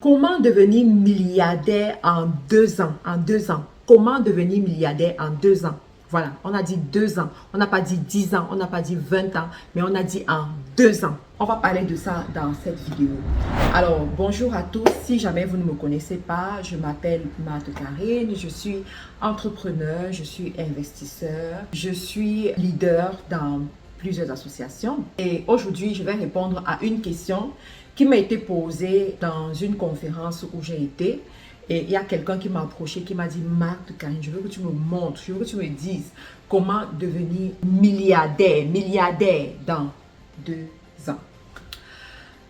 Comment devenir milliardaire en 2 ans? Comment devenir milliardaire en 2 ans? Voilà, on a dit 2 ans. On n'a pas dit 10 ans, on n'a pas dit 20 ans, mais on a dit en 2 ans. On va parler de ça dans cette vidéo. Alors, bonjour à tous. Si jamais vous ne me connaissez pas, je m'appelle Marthe Karine. Je suis entrepreneur, je suis investisseur, je suis leader dans plusieurs associations. Et aujourd'hui, je vais répondre à une question qui m'a été posée dans une conférence où j'ai été. Et il y a quelqu'un qui m'a approché, qui m'a dit, Marthe Karine, je veux que tu me montres, je veux que tu me dises comment devenir milliardaire dans 2 ans.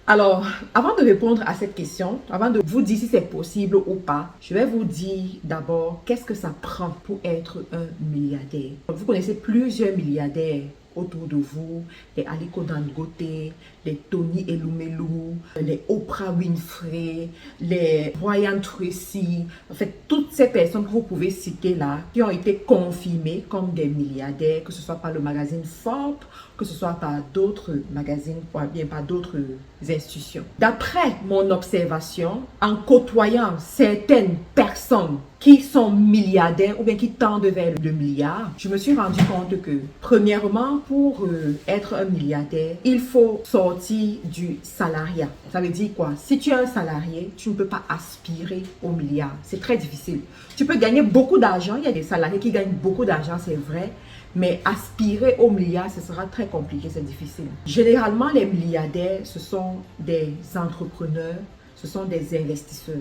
Alors, avant de répondre à cette question, avant de vous dire si c'est possible ou pas, je vais vous dire d'abord qu'est-ce que ça prend pour être un milliardaire. Vous connaissez plusieurs milliardaires autour de vous, les Aliko Dangote, les Tony Elumelu, les Oprah Winfrey, les Brian Tracy, en fait, toutes ces personnes que vous pouvez citer là, qui ont été confirmées comme des milliardaires, que ce soit par le magazine Forbes, que ce soit par d'autres magazines, ou bien par d'autres institutions. D'après mon observation, en côtoyant certaines personnes qui sont milliardaires ou bien qui tendent vers le milliard, je me suis rendu compte que, premièrement, pour être un milliardaire, il faut sortir du salariat. Ça veut dire quoi? Si tu es un salarié, tu ne peux pas aspirer au milliard. C'est très difficile. Tu peux gagner beaucoup d'argent. Il y a des salariés qui gagnent beaucoup d'argent, c'est vrai. Mais aspirer au milliard, ce sera très compliqué, c'est difficile. Généralement, les milliardaires, ce sont des entrepreneurs, ce sont des investisseurs.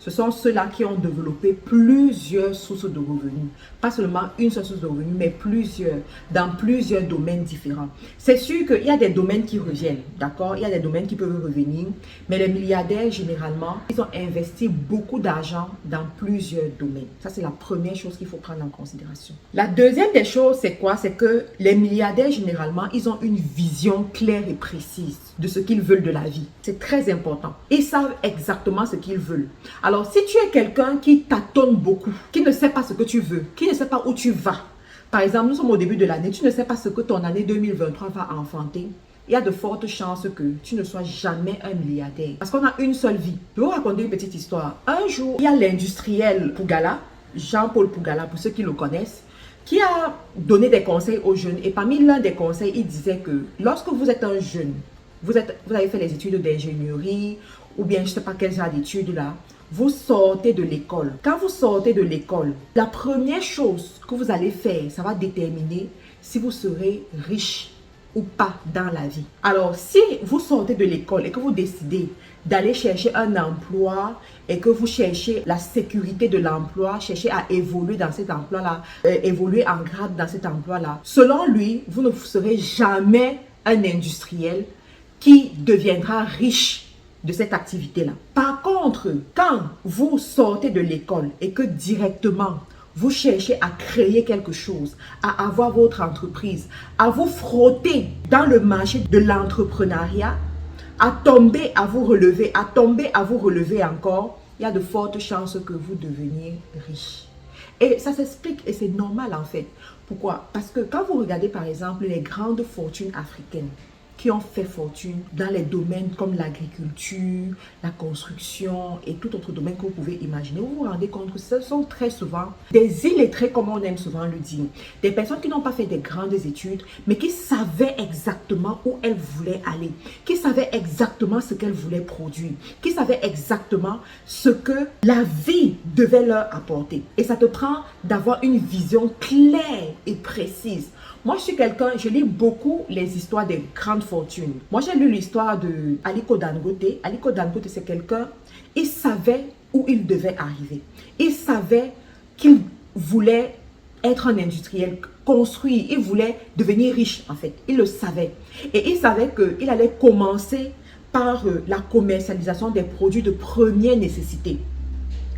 Ce sont ceux-là qui ont développé plusieurs sources de revenus. Pas seulement une seule source de revenus, mais plusieurs, dans plusieurs domaines différents. C'est sûr qu'il y a des domaines qui reviennent, d'accord? Il y a des domaines qui peuvent revenir, mais les milliardaires, généralement, ils ont investi beaucoup d'argent dans plusieurs domaines. Ça, c'est la première chose qu'il faut prendre en considération. La deuxième des choses, c'est quoi? C'est que les milliardaires, généralement, ils ont une vision claire et précise de ce qu'ils veulent de la vie. C'est très important. Ils savent exactement ce qu'ils veulent. Alors, si tu es quelqu'un qui tâtonne beaucoup, qui ne sait pas ce que tu veux, qui ne sait pas où tu vas, par exemple, nous sommes au début de l'année, tu ne sais pas ce que ton année 2023 va enfanter, il y a de fortes chances que tu ne sois jamais un milliardaire. Parce qu'on a une seule vie. Je vais vous raconter une petite histoire. Un jour, il y a l'industriel Pougala, Jean-Paul Pougala, pour ceux qui le connaissent, qui a donné des conseils aux jeunes. Et parmi l'un des conseils, il disait que lorsque vous êtes un jeune, vous avez fait les études d'ingénierie ou bien je ne sais pas quel genre d'études là, vous sortez de l'école. Quand vous sortez de l'école, la première chose que vous allez faire, ça va déterminer si vous serez riche ou pas dans la vie. Alors, si vous sortez de l'école et que vous décidez d'aller chercher un emploi et que vous cherchez la sécurité de l'emploi, cherchez à évoluer dans cet emploi-là, évoluer en grade dans cet emploi-là, selon lui, vous ne serez jamais un industriel qui deviendra riche de cette activité-là. Par contre, quand vous sortez de l'école et que directement, vous cherchez à créer quelque chose, à avoir votre entreprise, à vous frotter dans le marché de l'entrepreneuriat, à tomber, à vous relever, à tomber, à vous relever encore, il y a de fortes chances que vous deveniez riche. Et ça s'explique et c'est normal en fait. Pourquoi? Parce que quand vous regardez par exemple les grandes fortunes africaines, qui ont fait fortune dans les domaines comme l'agriculture, la construction et tout autre domaine que vous pouvez imaginer. Vous vous rendez compte que ce sont très souvent des illettrés, comme on aime souvent le dire. Des personnes qui n'ont pas fait des grandes études, mais qui savaient exactement où elles voulaient aller, qui savaient exactement ce qu'elles voulaient produire, qui savaient exactement ce que la vie devait leur apporter. Et ça te prend d'avoir une vision claire et précise. Moi, je suis quelqu'un, je lis beaucoup les histoires des grandes fortunes. Moi, j'ai lu l'histoire de Aliko Dangote. Aliko Dangote, c'est quelqu'un, il savait où il devait arriver. Il savait qu'il voulait être un industriel, construire. Il voulait devenir riche, en fait. Il le savait. Et il savait qu'il allait commencer par la commercialisation des produits de première nécessité.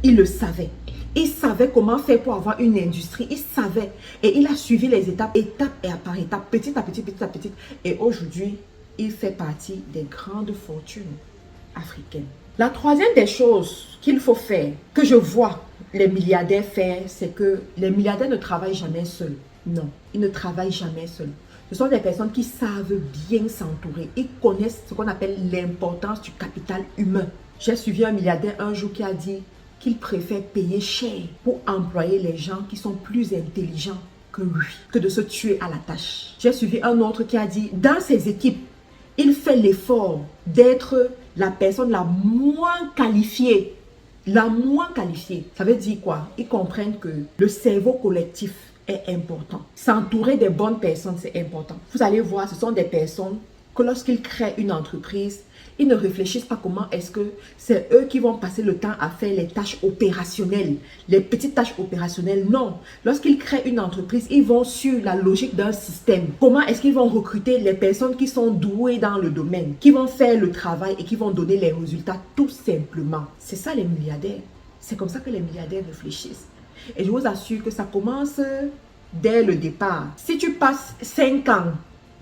Il le savait. Il savait comment faire pour avoir une industrie. Il savait. Et il a suivi les étapes, étape et par étape, petit à petit, petit à petit. Et aujourd'hui, il fait partie des grandes fortunes africaines. La troisième des choses qu'il faut faire, que je vois les milliardaires faire, c'est que les milliardaires ne travaillent jamais seuls. Non, ils ne travaillent jamais seuls. Ce sont des personnes qui savent bien s'entourer. Ils connaissent ce qu'on appelle l'importance du capital humain. J'ai suivi un milliardaire un jour qui a dit qu'il préfère payer cher pour employer les gens qui sont plus intelligents que lui, que de se tuer à la tâche. J'ai suivi un autre qui a dit, dans ses équipes, il fait l'effort d'être la personne la moins qualifiée. La moins qualifiée. Ça veut dire quoi? Ils comprennent que le cerveau collectif est important. S'entourer des bonnes personnes, c'est important. Vous allez voir, ce sont des personnes que lorsqu'ils créent une entreprise, ils ne réfléchissent pas comment est-ce que c'est eux qui vont passer le temps à faire les tâches opérationnelles, les petites tâches opérationnelles. Non, lorsqu'ils créent une entreprise, ils vont sur la logique d'un système. Comment est-ce qu'ils vont recruter les personnes qui sont douées dans le domaine, qui vont faire le travail et qui vont donner les résultats tout simplement. C'est ça les milliardaires. C'est comme ça que les milliardaires réfléchissent. Et je vous assure que ça commence dès le départ. Si tu passes 5 ans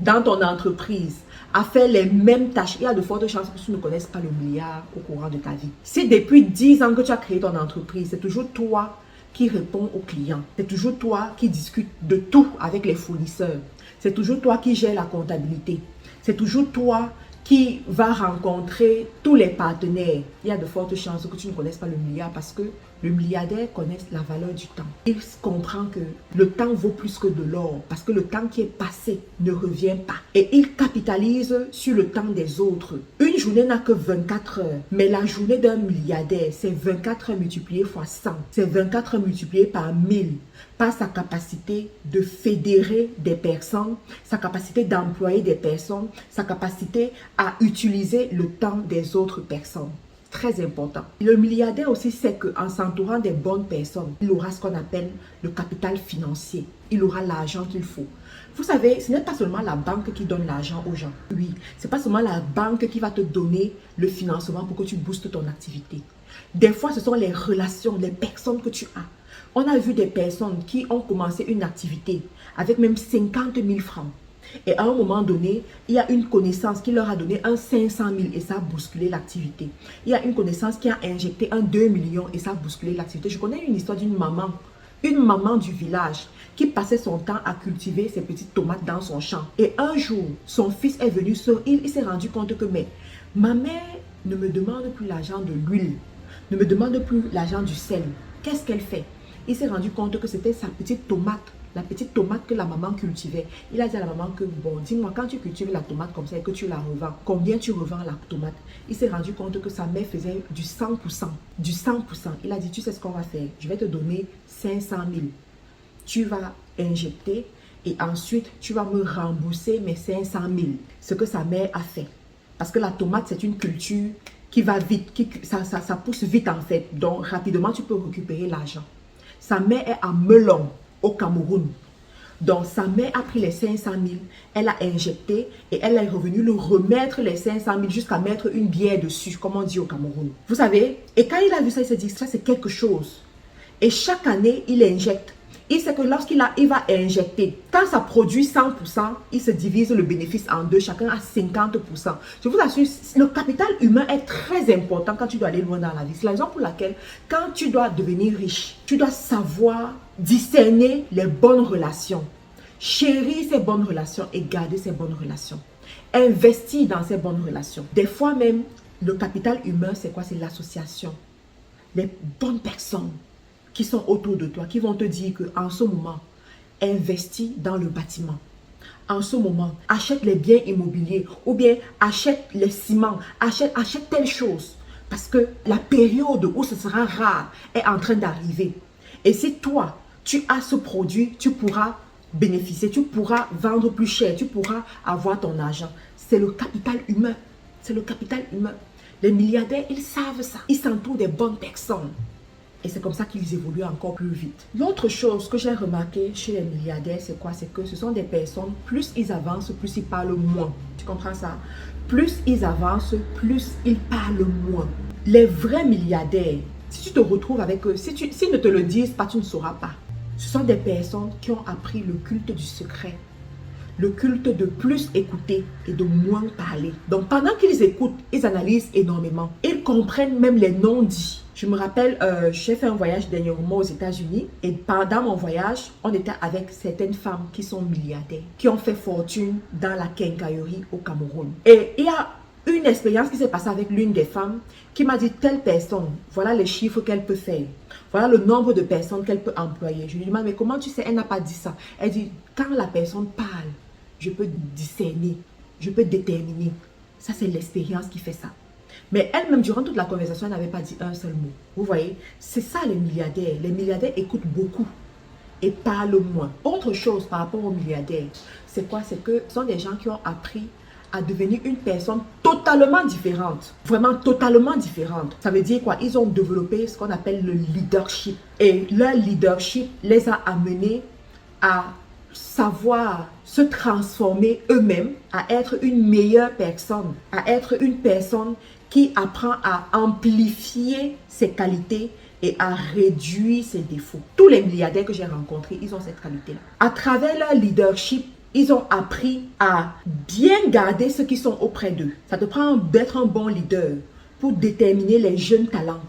dans ton entreprise à faire les mêmes tâches, il y a de fortes chances que tu ne connaisses pas le milliard au courant de ta vie. Si depuis 10 ans que tu as créé ton entreprise, c'est toujours toi qui réponds aux clients, c'est toujours toi qui discutes de tout avec les fournisseurs, c'est toujours toi qui gères la comptabilité, c'est toujours toi qui va rencontrer tous les partenaires, il y a de fortes chances que tu ne connaisses pas le milliard parce que le milliardaire connaît la valeur du temps. Il comprend que le temps vaut plus que de l'or parce que le temps qui est passé ne revient pas. Et il capitalise sur le temps des autres. Une journée n'a que 24 heures, mais la journée d'un milliardaire, c'est 24 heures multipliées fois 100. C'est 24 heures multipliées par 1000. Par sa capacité de fédérer des personnes, sa capacité d'employer des personnes, sa capacité à utiliser le temps des autres personnes. Très important. Le milliardaire aussi sait qu'en s'entourant des bonnes personnes, il aura ce qu'on appelle le capital financier. Il aura l'argent qu'il faut. Vous savez, ce n'est pas seulement la banque qui donne l'argent aux gens. Oui, ce n'est pas seulement la banque qui va te donner le financement pour que tu boostes ton activité. Des fois, ce sont les relations, les personnes que tu as. On a vu des personnes qui ont commencé une activité avec même 50 000 francs. Et à un moment donné, il y a une connaissance qui leur a donné un 500 000 et ça a bousculé l'activité. Il y a une connaissance qui a injecté un 2 millions et ça a bousculé l'activité. Je connais une histoire d'une maman du village qui passait son temps à cultiver ses petites tomates dans son champ. Et un jour, son fils est venu sur île, il s'est rendu compte que mais ma mère ne me demande plus l'argent de l'huile, ne me demande plus l'argent du sel. Qu'est-ce qu'elle fait? Il s'est rendu compte que c'était sa petite tomate, la petite tomate que la maman cultivait. Il a dit à la maman que, bon, dis-moi, quand tu cultives la tomate comme ça et que tu la revends, combien tu revends la tomate? Il s'est rendu compte que sa mère faisait du 100%. Du 100%. Il a dit, tu sais ce qu'on va faire? Je vais te donner 500 000. Tu vas injecter et ensuite, tu vas me rembourser mes 500 000. Ce que sa mère a fait. Parce que la tomate, c'est une culture qui va vite, ça pousse vite en fait. Donc, rapidement, tu peux récupérer l'argent. Sa mère est à Melon, au Cameroun. Donc, sa mère a pris les 500 000, elle a injecté et elle est revenue le remettre les 500 000 jusqu'à mettre une bière dessus, comme on dit au Cameroun. Vous savez, et quand il a vu ça, il s'est dit, ça c'est quelque chose. Et chaque année, il injecte. Il sait que lorsqu'il va injecter, quand ça produit 100%, il se divise le bénéfice en deux, chacun a 50%. Je vous assure, le capital humain est très important quand tu dois aller loin dans la vie. C'est la raison pour laquelle, quand tu dois devenir riche, tu dois savoir discerner les bonnes relations, chérir ces bonnes relations et garder ces bonnes relations. Investir dans ces bonnes relations. Des fois même, le capital humain, c'est quoi? C'est l'association. Les bonnes personnes qui sont autour de toi, qui vont te dire qu'en ce moment, investis dans le bâtiment. En ce moment, achète les biens immobiliers ou bien achète les ciments, achète telle chose. Parce que la période où ce sera rare est en train d'arriver. Et si toi, tu as ce produit, tu pourras bénéficier, tu pourras vendre plus cher, tu pourras avoir ton argent. C'est le capital humain. C'est le capital humain. Les milliardaires, ils savent ça. Ils s'entourent des bonnes personnes. Et c'est comme ça qu'ils évoluent encore plus vite. L'autre chose que j'ai remarqué chez les milliardaires, c'est quoi? C'est que ce sont des personnes, plus ils avancent, plus ils parlent moins. Tu comprends ça? Plus ils avancent, plus ils parlent moins. Les vrais milliardaires, si tu te retrouves avec eux, s'ils ne te le disent pas, tu ne sauras pas. Ce sont des personnes qui ont appris le culte du secret. Le culte de plus écouter et de moins parler. Donc pendant qu'ils écoutent, ils analysent énormément. Ils comprennent même les non-dits. Je me rappelle, j'ai fait un voyage dernièrement aux États-Unis et pendant mon voyage, on était avec certaines femmes qui sont milliardaires, qui ont fait fortune dans la quincaillerie au Cameroun. Et il y a une expérience qui s'est passée avec l'une des femmes qui m'a dit telle personne, voilà les chiffres qu'elle peut faire. Voilà le nombre de personnes qu'elle peut employer. Je lui demande, mais comment tu sais, elle n'a pas dit ça. Elle dit, quand la personne parle, je peux discerner, je peux déterminer. Ça, c'est l'expérience qui fait ça. Mais elle-même, durant toute la conversation, elle n'avait pas dit un seul mot. Vous voyez, c'est ça les milliardaires. Les milliardaires écoutent beaucoup et parlent moins. Autre chose par rapport aux milliardaires, c'est quoi? C'est que ce sont des gens qui ont appris à devenir une personne totalement différente. Vraiment totalement différente. Ça veut dire quoi? Ils ont développé ce qu'on appelle le leadership. Et leur leadership les a amenés à savoir se transformer eux-mêmes, à être une meilleure personne, à être une personne qui apprend à amplifier ses qualités et à réduire ses défauts. Tous les milliardaires que j'ai rencontrés, ils ont cette qualité-là. À travers leur leadership, ils ont appris à bien garder ceux qui sont auprès d'eux. Ça te prend d'être un bon leader pour déterminer les jeunes talents.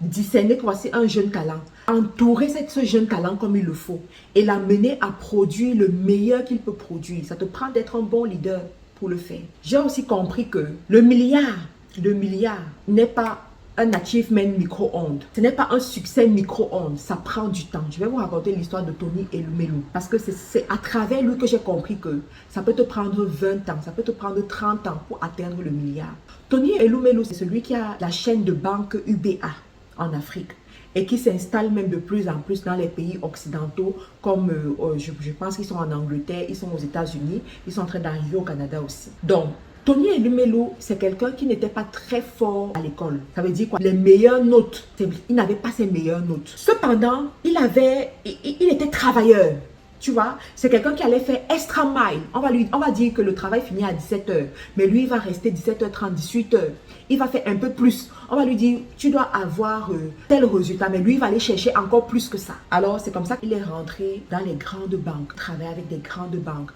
Discerner que voici un jeune talent. Entourer ce jeune talent comme il le faut. Et l'amener à produire le meilleur qu'il peut produire. Ça te prend d'être un bon leader pour le faire. J'ai aussi compris que le milliard n'est pas un achievement micro-ondes. Ce n'est pas un succès micro-ondes. Ça prend du temps. Je vais vous raconter l'histoire de Tony Elumelu. Parce que c'est à travers lui que j'ai compris que ça peut te prendre 20 ans, ça peut te prendre 30 ans pour atteindre le milliard. Tony Elumelu, c'est celui qui a la chaîne de banque UBA en Afrique et qui s'installe même de plus en plus dans les pays occidentaux comme je pense qu'ils sont en Angleterre, ils sont aux États-Unis, ils sont en train d'arriver au Canada aussi. Donc, Tony Elumelu, c'est quelqu'un qui n'était pas très fort à l'école. Ça veut dire quoi? Les meilleures notes, il n'avait pas ses meilleures notes. Cependant, il était travailleur. Tu vois, c'est quelqu'un qui allait faire extra mile. On va dire que le travail finit à 17h, mais lui, il va rester 17h30, 18h. Il va faire un peu plus. On va lui dire, tu dois avoir tel résultat, mais lui, il va aller chercher encore plus que ça. Alors, c'est comme ça qu'il est rentré dans les grandes banques, travailler avec des grandes banques.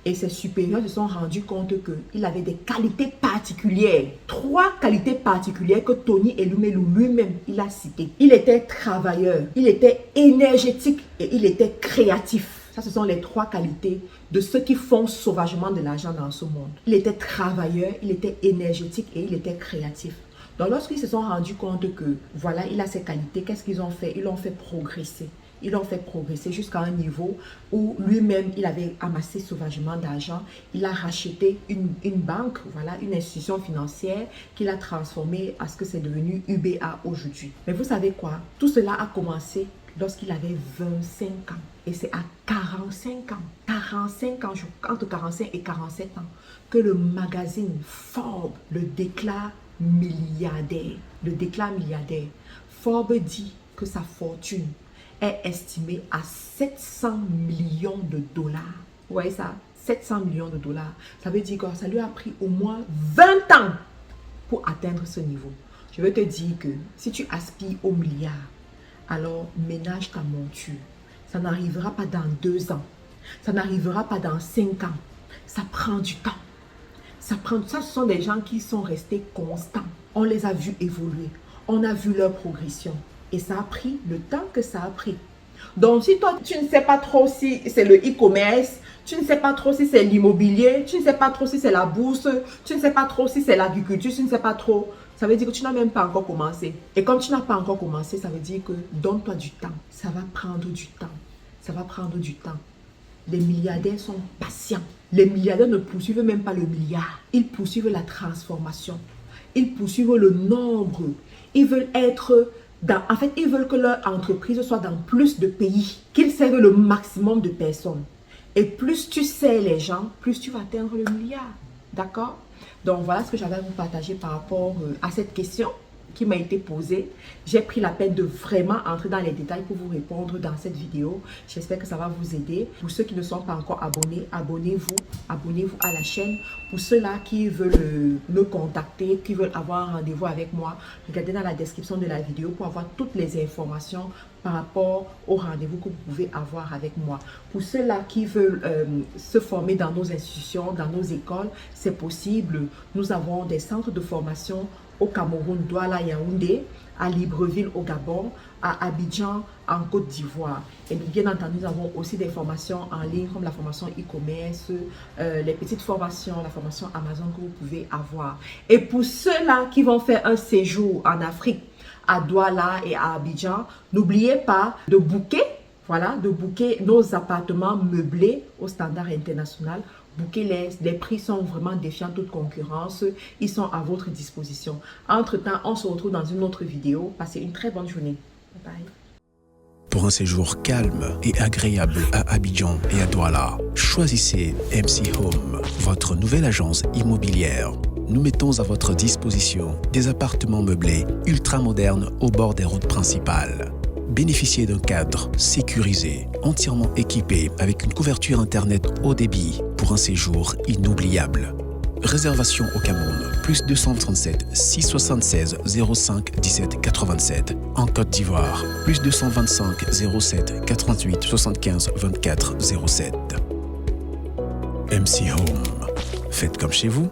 Et ses supérieurs se sont rendus compte qu'il avait des qualités particulières. 3 qualités particulières que Tony Elumelu lui-même, il a citées. Il était travailleur, il était énergétique et il était créatif. Ça, ce sont les 3 qualités de ceux qui font sauvagement de l'argent dans ce monde. Il était travailleur, il était énergétique et il était créatif. Donc, lorsqu'ils se sont rendus compte que, voilà, il a ces qualités, qu'est-ce qu'ils ont fait? Ils l'ont fait progresser. Ils l'ont fait progresser jusqu'à un niveau où lui-même, il avait amassé sauvagement d'argent. Il a racheté une banque, voilà, une institution financière qu'il a transformée à ce que c'est devenu UBA aujourd'hui. Mais vous savez quoi? Tout cela a commencé lorsqu'il avait 25 ans. Et c'est à 45 ans, entre 45 et 47 ans, que le magazine Forbes le déclare milliardaire. Le déclare milliardaire. Forbes dit que sa fortune est estimé à 700 millions de dollars. Vous voyez ça? 700 millions de dollars. Ça veut dire que ça lui a pris au moins 20 ans pour atteindre ce niveau. Je veux te dire que si tu aspires au milliard, alors ménage ta monture. Ça n'arrivera pas dans 2 ans. Ça n'arrivera pas dans 5 ans. Ça prend du temps. Ça, ce sont des gens qui sont restés constants. On les a vus évoluer. On a vu leur progression. Et ça a pris le temps que ça a pris. Donc, si toi, tu ne sais pas trop si c'est le e-commerce, tu ne sais pas trop si c'est l'immobilier, tu ne sais pas trop si c'est la bourse, tu ne sais pas trop si c'est l'agriculture, tu ne sais pas trop, ça veut dire que tu n'as même pas encore commencé. Et comme tu n'as pas encore commencé, ça veut dire que donne-toi du temps. Ça va prendre du temps. Ça va prendre du temps. Les milliardaires sont patients. Les milliardaires ne poursuivent même pas le milliard. Ils poursuivent la transformation. Ils poursuivent le nombre. Ils veulent être... En fait, ils veulent que leur entreprise soit dans plus de pays, qu'ils servent le maximum de personnes. Et plus tu sers les gens, plus tu vas atteindre le milliard. D'accord? Donc, voilà ce que j'avais à vous partager par rapport à cette question qui m'a été posée. J'ai pris la peine de vraiment entrer dans les détails pour vous répondre dans cette vidéo. J'espère que ça va vous aider. Pour ceux qui ne sont pas encore abonnés, abonnez-vous. Abonnez-vous à la chaîne. Pour ceux-là qui veulent me contacter, qui veulent avoir un rendez-vous avec moi, regardez dans la description de la vidéo pour avoir toutes les informations par rapport au rendez-vous que vous pouvez avoir avec moi. Pour ceux-là qui veulent se former dans nos institutions, dans nos écoles, c'est possible. Nous avons des centres de formation au Cameroun, Douala, Yaoundé, à Libreville au Gabon, à Abidjan en Côte d'Ivoire. Et bien entendu, nous avons aussi des formations en ligne comme la formation e-commerce, les petites formations, la formation Amazon que vous pouvez avoir. Et pour ceux-là qui vont faire un séjour en Afrique, à Douala et à Abidjan, n'oubliez pas de booker, voilà, de booker nos appartements meublés au standard international. Booker les prix sont vraiment défiant toute concurrence. Ils sont à votre disposition. Entre-temps, on se retrouve dans une autre vidéo. Passez une très bonne journée. Bye bye. Pour un séjour calme et agréable à Abidjan et à Douala, choisissez MC Home, votre nouvelle agence immobilière. Nous mettons à votre disposition des appartements meublés ultra modernes au bord des routes principales. Bénéficiez d'un cadre sécurisé, entièrement équipé avec une couverture Internet haut débit pour un séjour inoubliable. Réservation au Cameroun, plus 237 676 05 17 87. En Côte d'Ivoire, plus 225 07 88 75 24 07. MC Home. Faites comme chez vous.